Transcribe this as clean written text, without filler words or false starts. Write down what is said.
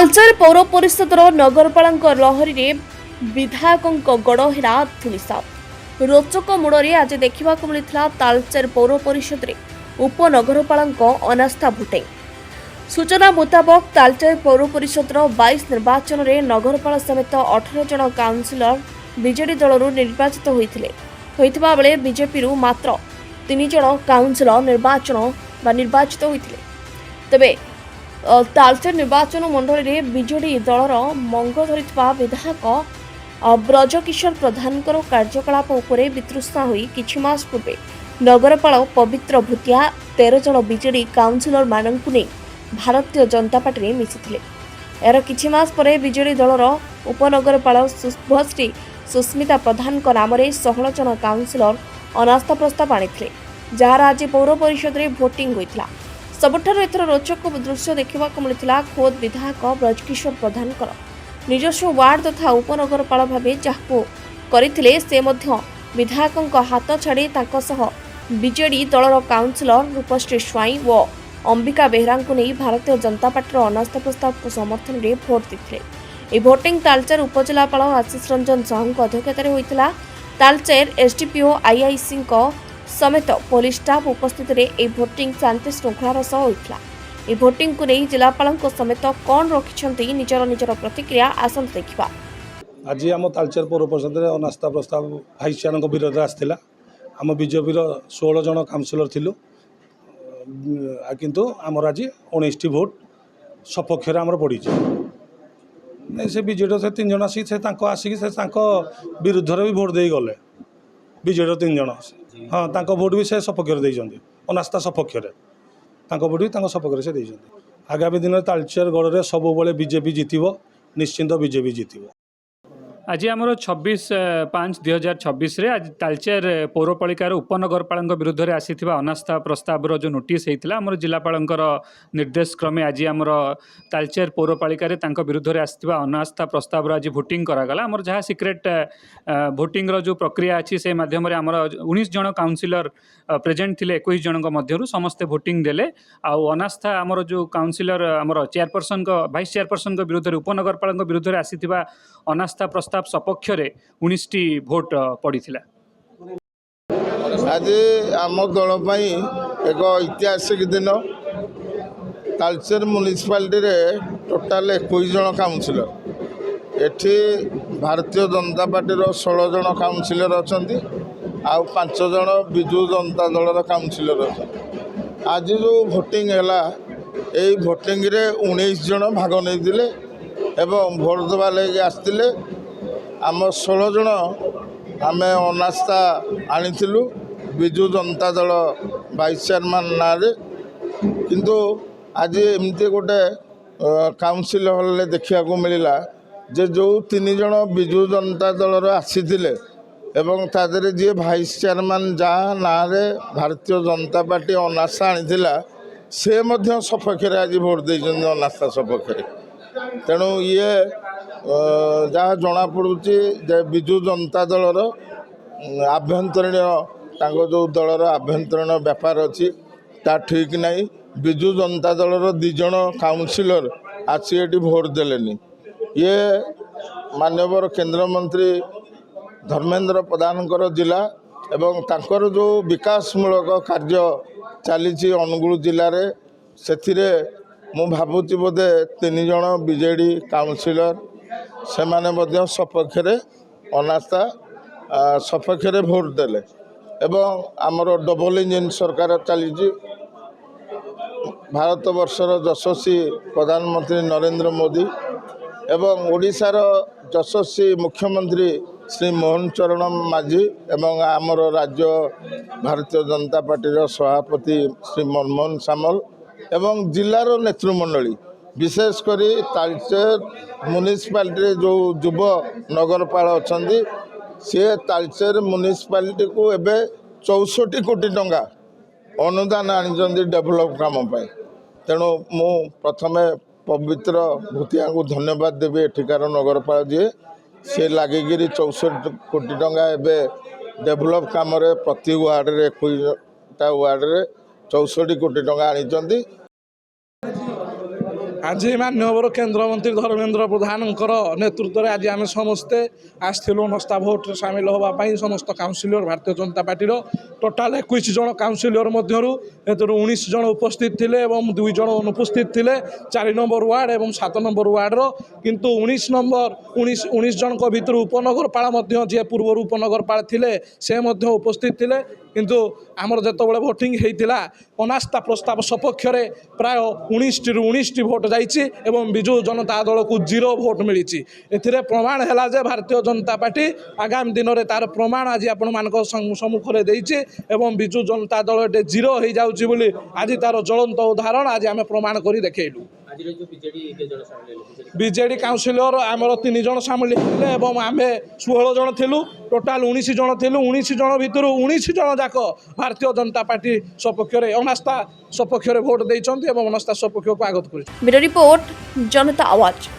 तालचेर पौर परिषदर नगरपाल लहरी में विधायकों गड़ हेरा धूलिसात रोचक मोड़ आज देखा मिलता तालचेर पौर परिषद में उपनगरपाल अनास्था भोटिंग। सूचना मुताबक तालचेर पौर परिषदर 22 निर्वाचन में नगरपाल समेत 18 जन काउंसिलर बीजेडी दल निर्वाचित होता बेले बीजेपी मात्र 3 जन काउंसिलर निर्वाचित होते। तेबे तालचेर निर्वाचन मंडल में बीजेडी दलर मंग धरिथिबा विधायक ब्रजकिशोर प्रधान कार्यकलाप उपरे वितृष्णा होई किछि मास पूर्वे नगरपाल पवित्र भूतिया 13 जन बीजेडी काउंसिलर माननकु नै भारतीय जनता पार्टी में मिसिथिले। यार किछि मास परे बीजेडी दलर उपनगरपाल शुभश्री सुस्मिता प्रधान नाम 16 जन काउंसिलर अनास्था प्रस्ताव आनिथिले, जार आज पौर परिषद में भोटिंग होइतिला। सबुठारु एथर रोचक दृश्य देखा मिलता खोद विधायक ब्रजकिशोर प्रधान निजस्व वार्ड तथा उपनगरपाल भाव जहाँ करते से विधायकों हाथ छाड़ी बीजेडी दलर काउंसिलर रूपश्री स्वाई व अंबिका बेहरा को नहीं भारतीय जनता पार्टी अनास्था प्रस्ताव को समर्थन में भोट देते। भोटिंग तालचेर उपजिलापाल आशीष रंजन साहू अध्यक्षतार होता। तालचेर एसडीपीओ आईआईसी समेत पुलिस स्टाफ उपस्थित रे भोटिंग शांति श्रृंखलार सह होता। भोटिंग को नहीं जिलापाल समेत कौन रखिंट निजर निजर प्रतिक्रिया आसत देखा। आज आम तालचेर पौर परिषद में अनास्था प्रस्ताव भाइस चेयर विरोध में आसाला। आम बीजेपी 16 जन काउंसिलर थिलु, किंतु आमर आज 19 भोट सपक्ष आमर पड़ी से बीजेडी से 3 जन आसिक विरुद्ध भी भोट दे गले। बीजेडी 3 जन हाँ तांको भोट भी से सपक्ष देइछन्ति, अनास्था सपक्ष भोट भी सपक्ष से देइछन्ति। आगामी दिन में तालचेर गढ़ में सब बीजेपी जितिबो, निश्चिंत बीजेपी जितिबो। आज आमर 26/5/2026 आज तालचेर पौरपालिकार उपनगरपाल विरुद्ध में आसी अनास्था प्रस्ताव जो नोटिस होता आम जिलापाल निर्देश क्रमे आज आमर तालचेर पौरपालिकार विरुद्ध में आसी अनास्था प्रस्ताव आज भोटिंग करागला। आमर जहाँ सिक्रेट भोटिंग जो प्रक्रिया अच्छी से माध्यम आमर 19 जन काउंसिलर प्रेजेंट थिले, 21 जन मध्यरु समस्ते भोटिंग देले। अनास्था आमर जो काउंसिलर आमर चेयरपर्सन भाइस चेयरपर्सन विरुद्ध में उपनगरपाल विरुद्ध में आसी अनास्था प्रस्ताव सपक्ष 19टी भोट पड़ी। आज आम दल एक ऐतिहासिक दिन। तालचेर म्युनिसिपालिटी रे टोटाल 21 जन काउंसिलर, एठी भारतीय जनता पार्टी 16 जन काउंसिलर अच्छा, आउ 5 जन विजु जनता दलर काउंसिलर अच्छा। आज जो भोटिंग है यही भोटिंग रे 19 जन भाग नहीं एवं भोट देवा लगे आसते। आम 16 जन आम अनास्था आनीलु विजु जनता दल वाइस चेयरमैन ना किंतु आज एमती गोटे काउंसिल हॉल देखा मिलला जे जो 3 जन विजु जनता दल आसी एवं तादरे जी वाइस चेयरमैन जहाँ ना भारतीय जनता पार्टी अनास्था आनीला से सपक्ष आज भोट दे अनास्था सपक्ष। तेणु ये जहाँ जना पड़ुची विजु जनता दलर आभ्यंतरीण जो दलर आभ्यंतरीण व्यापार अच्छी ता ठीक नहीं। विजु जनता दलर 2 जन काउंसिलर आसी भोट देलेनी। ये माननीय केंद्रमंत्री धर्मेंद्र प्रधान जिला एवं तांकर जो विकासमूलक कार्य चली अनुगुल जिले में से मु भावुची बोधे 3 जन बीजेडी काउंसिलर से माने सपक्ष अनास्था सपक्ष भोट देले एवं आमर डबल इंजिन सरकार चली। भारत वर्षर यशस्वी प्रधानमंत्री नरेंद्र मोदी एवं ओडिशार यशस्वी मुख्यमंत्री श्री मोहन चरण माझी एवं आमर राज्य भारतीय जनता पार्टी सभापति श्री मनमोहन सामल एवं जिलार नेतृमंडली विशेषकर तालचेर म्युनिसिपालिटी जो युव नगरपाल अच्छा सी तालचेर म्युनिसिपालिटी को एबे 64 कोटी टंका अनुदान आनी डेभलप काम। तेणु मु प्रथम पवित्र भूतिया को धन्यवाद देवी एठिकार नगरपाल जी से लगिकी 64 कोटी टंका एवं डेभलप काम प्रति वार्ड रे 21टा वार्ड रे 64 कोटी टंका आनी। ଆଜି ମାନ୍ୟବର କେନ୍ଦ୍ରମନ୍ତ୍ରୀ ଧର୍ମେନ୍ଦ୍ର ପ୍ରଧାନଙ୍କର ନେତୃତ୍ୱରେ ଆଜି ଆମେ ସମସ୍ତେ ଆସିଥିଲୁ ଅନାସ୍ଥା ଭୋଟ୍ରେ ସାମିଲ ହେବା ପାଇଁ। ସମସ୍ତ କାଉନସିଲର ଭାରତୀୟ ଜନତା ପାର୍ଟିର ଟୋଟାଲ 21 ଜଣ କାଉନସିଲର ମଧ୍ୟରୁ ଏଥିରୁ 19 ଜଣ ଉପସ୍ଥିତ ଥିଲେ ଏବଂ 2 ଜଣ ଅନୁପସ୍ଥିତ ଥିଲେ 4 ନମ୍ବର ୱାର୍ଡ଼ ଏବଂ 7 ନମ୍ବର ୱାର୍ଡ଼ର। କିନ୍ତୁ 19 ଜଣଙ୍କ ଭିତରୁ ଉପନଗରପାଳ ମଧ୍ୟ ଯିଏ ପୂର୍ବରୁ ଉପନଗରପାଳ ଥିଲେ ସେ ମଧ୍ୟ ଉପସ୍ଥିତ ଥିଲେ। କିନ୍ତୁ ଆମର ଯେତେବେଳେ ଭୋଟିଂ ହେଇଥିଲା ଅନାସ୍ଥା ପ୍ରସ୍ତାବ ସପକ୍ଷରେ ପ୍ରାୟ 19ରୁ 19ଟି ଭୋଟ୍ ଯାଇଛି ଏବଂ ବିଜୁ ଜନତା ଦଳକୁ 0 ଭୋଟ୍ ମିଳିଛି। ଏଥିରେ ପ୍ରମାଣ ହେଲା ଯେ ଭାରତୀୟ ଜନତା ପାର୍ଟି ଆଗାମୀ ଦିନରେ ତାର ପ୍ରମାଣ ଆଜି ଆପଣମାନଙ୍କ ସମ୍ମୁଖରେ ଦେଇଛି ଏବଂ ବିଜୁ ଜନତା ଦଳ ଏଠି 0 ହେଇଯାଉଛି ବୋଲି ଆଜି ତାର ଜ୍ୱଳନ୍ତ ଉଦାହରଣ ଆଜି ଆମେ ପ୍ରମାଣ କରି ଦେଖେଇଲୁ। ବିଜେଡି କାଉନସିଲର ଆମର 3 ଜଣ ସାମିଲ ହେଇଥିଲେ ଏବଂ ଆମେ 16 ଜଣ ଥିଲୁ। ଟୋଟାଲ 19 ଜଣ ଥିଲୁ। 19 ଜଣ ଭିତରୁ 19 ଜଣ ଯାକ ଭାରତୀୟ ଜନତା ପାର୍ଟି ସପକ୍ଷରେ ଅନାସ୍ଥା ସପକ୍ଷରେ ଭୋଟ୍ ଦେଇଛନ୍ତି ଏବଂ ଅନାସ୍ଥା ସପକ୍ଷକୁ ଆଗତ କରିଛନ୍ତି। ବ୍ୟୁରୋ ରିପୋର୍ଟ, ଜନତା ଆୱାଜ।